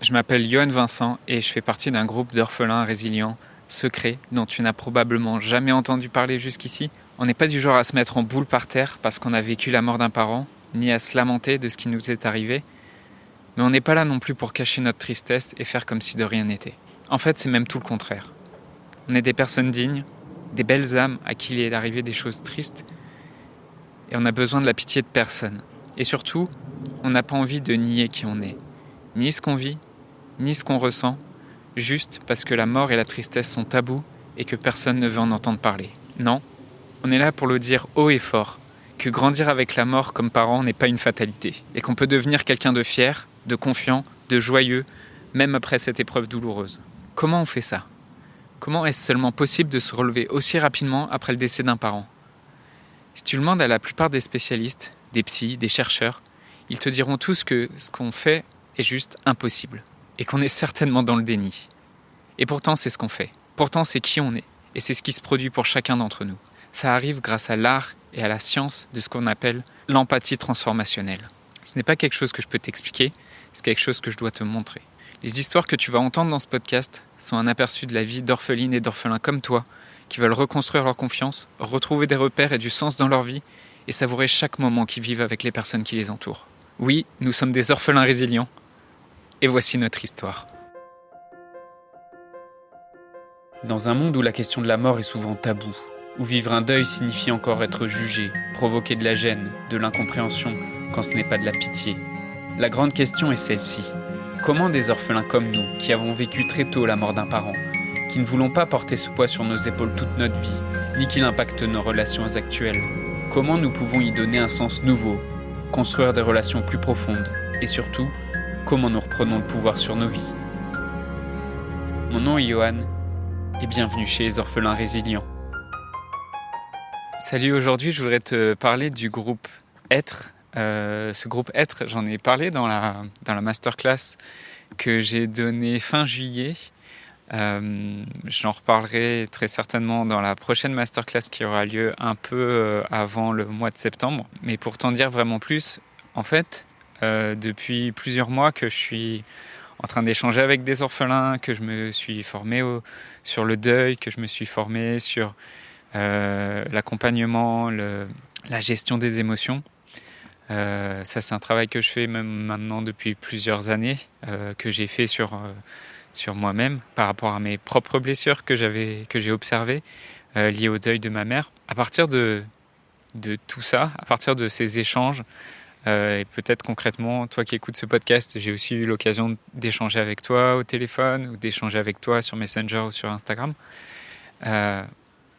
Je m'appelle Yohan Vincent et je fais partie d'un groupe d'orphelins résilients, secrets, dont tu n'as probablement jamais entendu parler jusqu'ici. On n'est pas du genre à se mettre en boule par terre parce qu'on a vécu la mort d'un parent, ni à se lamenter de ce qui nous est arrivé, mais on n'est pas là non plus pour cacher notre tristesse et faire comme si de rien n'était. En fait, c'est même tout le contraire. On est des personnes dignes, des belles âmes à qui il est arrivé des choses tristes, et on a besoin de la pitié de personne. Et surtout, on n'a pas envie de nier qui on est, ni ce qu'on vit, ni ce qu'on ressent, juste parce que la mort et la tristesse sont tabous et que personne ne veut en entendre parler. Non, on est là pour le dire haut et fort, que grandir avec la mort comme parent n'est pas une fatalité, et qu'on peut devenir quelqu'un de fier, de confiant, de joyeux, même après cette épreuve douloureuse. Comment on fait ça ? Comment est-ce seulement possible de se relever aussi rapidement après le décès d'un parent ? Si tu le demandes à la plupart des spécialistes, des psys, des chercheurs, ils te diront tous que ce qu'on fait est juste impossible, et qu'on est certainement dans le déni. Et pourtant, c'est ce qu'on fait. Pourtant, c'est qui on est, et c'est ce qui se produit pour chacun d'entre nous. Ça arrive grâce à l'art et à la science de ce qu'on appelle l'empathie transformationnelle. Ce n'est pas quelque chose que je peux t'expliquer, c'est quelque chose que je dois te montrer. Les histoires que tu vas entendre dans ce podcast sont un aperçu de la vie d'orphelines et d'orphelins comme toi, qui veulent reconstruire leur confiance, retrouver des repères et du sens dans leur vie, et savourer chaque moment qu'ils vivent avec les personnes qui les entourent. Oui, nous sommes des orphelins résilients, et voici notre histoire. Dans un monde où la question de la mort est souvent taboue, où vivre un deuil signifie encore être jugé, provoquer de la gêne, de l'incompréhension, quand ce n'est pas de la pitié, la grande question est celle-ci. Comment des orphelins comme nous, qui avons vécu très tôt la mort d'un parent, qui ne voulons pas porter ce poids sur nos épaules toute notre vie, ni qu'il impacte nos relations actuelles, comment nous pouvons y donner un sens nouveau, construire des relations plus profondes, et surtout, comment nous reprenons le pouvoir sur nos vies. Mon nom est Yohan, et bienvenue chez les orphelins résilients. Salut, aujourd'hui je voudrais te parler du groupe Être. Ce groupe Être, j'en ai parlé dans la masterclass que j'ai donnée fin juillet. J'en reparlerai très certainement dans la prochaine masterclass qui aura lieu un peu avant le mois de septembre. Mais pour t'en dire vraiment plus, en fait, depuis plusieurs mois que je suis en train d'échanger avec des orphelins, que je me suis formé sur le deuil, que je me suis formé sur l'accompagnement, la gestion des émotions. Ça, c'est un travail que je fais même maintenant depuis plusieurs années, que j'ai fait sur moi-même par rapport à mes propres blessures que j'ai observées liées au deuil de ma mère. À partir de tout ça, à partir de ces échanges, et peut-être concrètement, toi qui écoutes ce podcast, j'ai aussi eu l'occasion d'échanger avec toi au téléphone ou d'échanger avec toi sur Messenger ou sur Instagram. À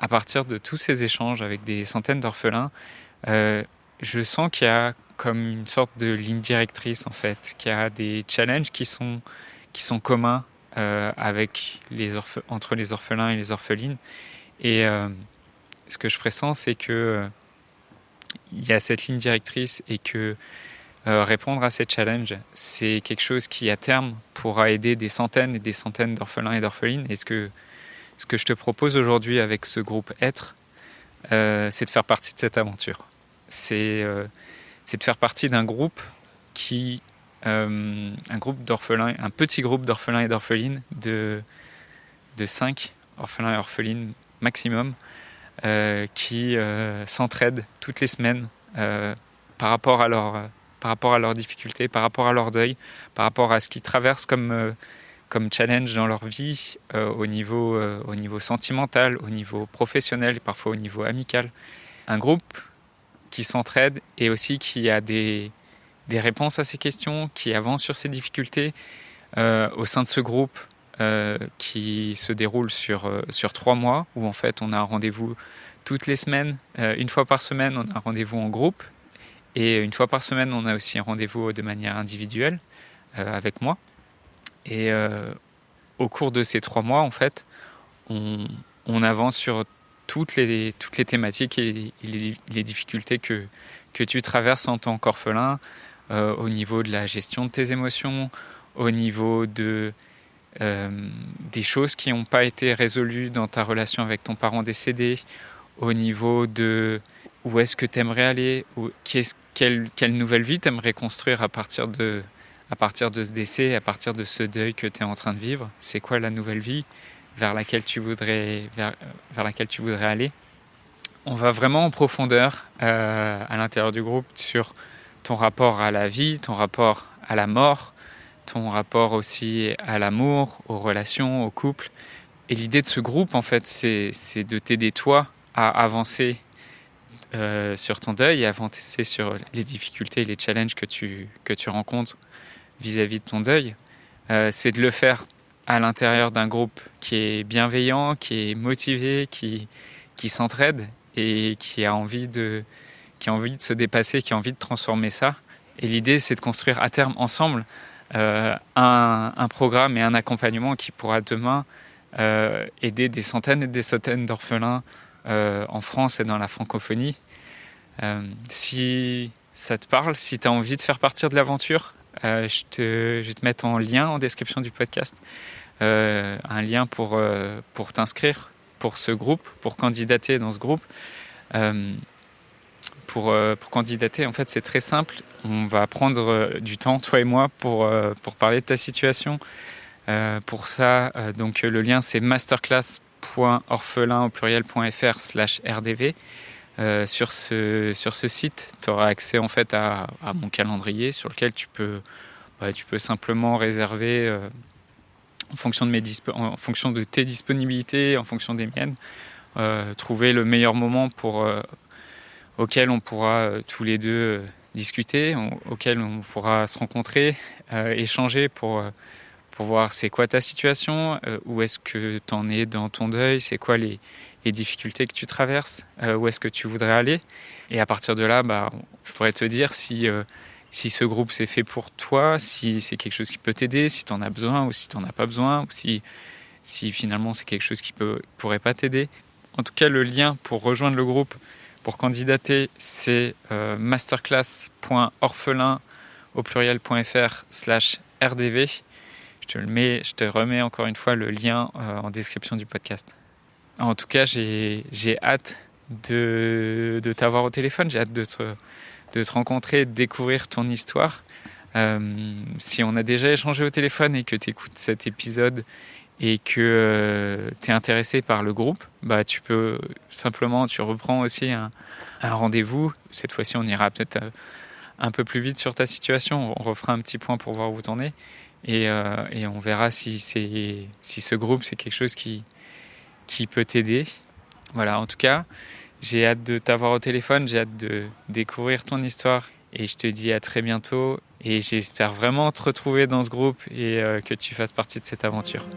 partir de tous ces échanges avec des centaines d'orphelins, je sens qu'il y a comme une sorte de ligne directrice en fait, qu'il y a des challenges qui sont communs avec entre les orphelins et les orphelines. Et ce que je pressens, c'est que il y a cette ligne directrice et que répondre à ces challenges, c'est quelque chose qui à terme pourra aider des centaines et des centaines d'orphelins et d'orphelines. Et ce que je te propose aujourd'hui avec ce groupe Être, c'est de faire partie de cette aventure. C'est de faire partie d'un groupe un groupe d'orphelins, un petit groupe d'orphelins et d'orphelines de 5 orphelins et orphelines maximum, qui s'entraident toutes les semaines par rapport à leurs difficultés, par rapport à leur deuil, par rapport à ce qu'ils traversent comme challenge dans leur vie, au niveau sentimental, au niveau professionnel et parfois au niveau amical. Un groupe qui s'entraide et aussi qui a des réponses à ces questions, qui avance sur ces difficultés au sein de ce groupe qui se déroule sur 3 mois, où en fait on a un rendez-vous toutes les semaines, une fois par semaine on a un rendez-vous en groupe, et une fois par semaine on a aussi un rendez-vous de manière individuelle avec moi. Et au cours de ces 3 mois en fait on avance sur toutes les thématiques et les difficultés que tu traverses en tant qu'orphelin, au niveau de la gestion de tes émotions, au niveau des choses qui n'ont pas été résolues dans ta relation avec ton parent décédé, au niveau de où est-ce que tu aimerais aller, quelle nouvelle vie tu aimerais construire à partir à partir de ce décès, à partir de ce deuil que tu es en train de vivre, c'est quoi la nouvelle vie vers laquelle tu voudrais aller. On va vraiment en profondeur à l'intérieur du groupe sur ton rapport à la vie, ton rapport à la mort, ton rapport aussi à l'amour, aux relations, au couple. Et l'idée de ce groupe, en fait, c'est de t'aider toi à avancer sur ton deuil, à avancer sur les difficultés, les challenges que tu rencontres vis-à-vis de ton deuil. C'est de le faire à l'intérieur d'un groupe qui est bienveillant, qui est motivé, qui s'entraide et qui a envie de se dépasser, qui a envie de transformer ça. Et l'idée, c'est de construire à terme ensemble un programme et un accompagnement qui pourra demain aider des centaines et des centaines d'orphelins en France et dans la francophonie. Si ça te parle, si tu as envie de faire partie de l'aventure, je vais te mettre en lien en description du podcast, un lien pour t'inscrire pour ce groupe, pour candidater dans ce groupe. Pour candidater, en fait, c'est très simple. On va prendre du temps, toi et moi, pour parler de ta situation. Pour ça, donc le lien, c'est masterclass.orphelin.fr/rdv. Sur ce site, tu auras accès en fait à mon calendrier sur lequel tu peux simplement réserver en fonction de tes disponibilités, en fonction des miennes, trouver le meilleur moment auquel on pourra tous les deux discuter, auquel on pourra se rencontrer, échanger pour voir c'est quoi ta situation, où est-ce que tu en es dans ton deuil, c'est quoi les difficultés que tu traverses, où est-ce que tu voudrais aller. Et à partir de là, je pourrais te dire si ce groupe c'est fait pour toi, si c'est quelque chose qui peut t'aider, si tu en as besoin ou si tu n'en as pas besoin, ou si finalement c'est quelque chose qui pourrait pas t'aider. En tout cas, le lien pour rejoindre le groupe, pour candidater, c'est masterclass.orphelin.fr/rdv. Je te remets encore une fois le lien en description du podcast. En tout cas, j'ai hâte de t'avoir au téléphone, j'ai hâte de te rencontrer, de découvrir ton histoire. Si on a déjà échangé au téléphone et que tu écoutes cet épisode et que tu es intéressé par le groupe, tu reprends aussi un rendez-vous. Cette fois-ci, on ira peut-être un peu plus vite sur ta situation. On refera un petit point pour voir où t'en es et on verra si ce groupe, c'est quelque chose qui peut t'aider. Voilà, en tout cas, j'ai hâte de t'avoir au téléphone, j'ai hâte de découvrir ton histoire et je te dis à très bientôt et j'espère vraiment te retrouver dans ce groupe et que tu fasses partie de cette aventure.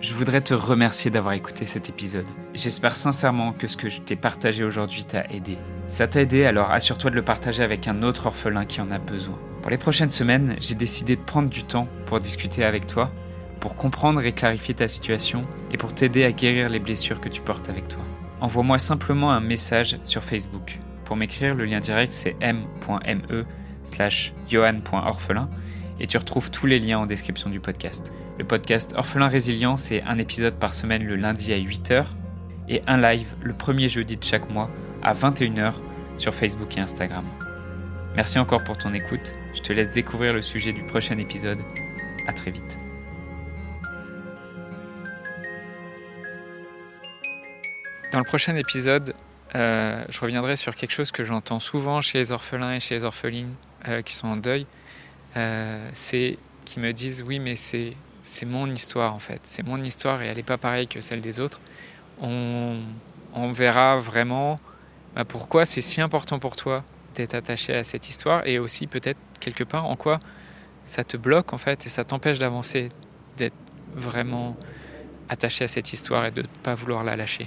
Je voudrais te remercier d'avoir écouté cet épisode. J'espère sincèrement que ce que je t'ai partagé aujourd'hui t'a aidé. Ça t'a aidé, alors assure-toi de le partager avec un autre orphelin qui en a besoin. Pour les prochaines semaines, j'ai décidé de prendre du temps pour discuter avec toi, pour comprendre et clarifier ta situation et pour t'aider à guérir les blessures que tu portes avec toi. Envoie-moi simplement un message sur Facebook. Pour m'écrire, le lien direct c'est m.me/johan.orphelin et tu retrouves tous les liens en description du podcast. Le podcast Orphelin Résilient, c'est un épisode par semaine le lundi à 8h et un live le premier jeudi de chaque mois à 21h sur Facebook et Instagram. Merci encore pour ton écoute. Je te laisse découvrir le sujet du prochain épisode. À très vite. Dans le prochain épisode, je reviendrai sur quelque chose que j'entends souvent chez les orphelins et chez les orphelines qui sont en deuil. C'est qu'ils me disent « Oui, mais c'est mon histoire en fait. C'est mon histoire et elle n'est pas pareille que celle des autres. » On verra vraiment pourquoi c'est si important pour toi d'être attaché à cette histoire et aussi peut-être quelque part en quoi ça te bloque en fait et ça t'empêche d'avancer, d'être vraiment attaché à cette histoire et de ne pas vouloir la lâcher.